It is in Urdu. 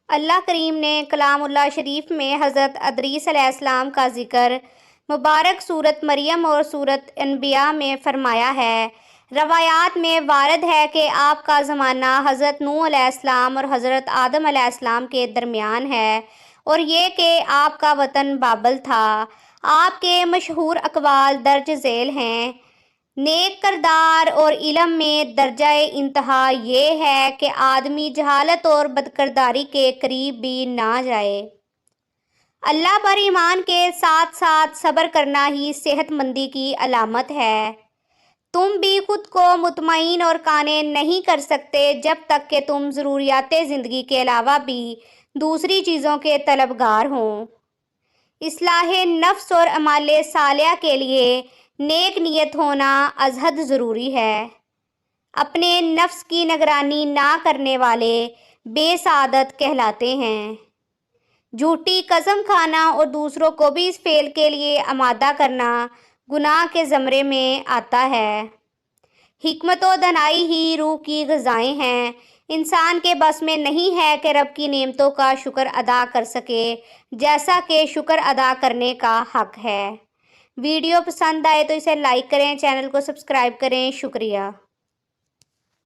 اللہ کریم نے کلام اللہ شریف میں حضرت ادریس علیہ السلام کا ذکر مبارک سورۃ مریم اور سورۃ انبیاء میں فرمایا ہے۔ روایات میں وارد ہے کہ آپ کا زمانہ حضرت نوح علیہ السلام اور حضرت آدم علیہ السلام کے درمیان ہے، اور یہ کہ آپ کا وطن بابل تھا۔ آپ کے مشہور اقوال درج ذیل ہیں۔ نیک کردار اور علم میں درجہ انتہا یہ ہے کہ آدمی جہالت اور بدکرداری کے قریب بھی نہ جائے۔ اللہ پر ایمان کے ساتھ ساتھ صبر کرنا ہی صحت مندی کی علامت ہے۔ تم بھی خود کو مطمئن اور قانع نہیں کر سکتے جب تک کہ تم ضروریات زندگی کے علاوہ بھی دوسری چیزوں کے طلبگار ہوں۔ اصلاح نفس اور اعمال صالحہ کے لیے نیک نیت ہونا ازحد ضروری ہے۔ اپنے نفس کی نگرانی نہ کرنے والے بے سعادت کہلاتے ہیں۔ جھوٹی قسم کھانا اور دوسروں کو بھی اس فعل کے لیے آمادہ کرنا گناہ کے زمرے میں آتا ہے۔ حکمت و دانائی ہی روح کی غذائیں ہیں۔ انسان کے بس میں نہیں ہے کہ رب کی نعمتوں کا شکر ادا کر سکے جیسا کہ شکر ادا کرنے کا حق ہے۔ ویڈیو پسند آئے تو اسے لائک کریں، چینل کو سبسکرائب کریں۔ شکریہ۔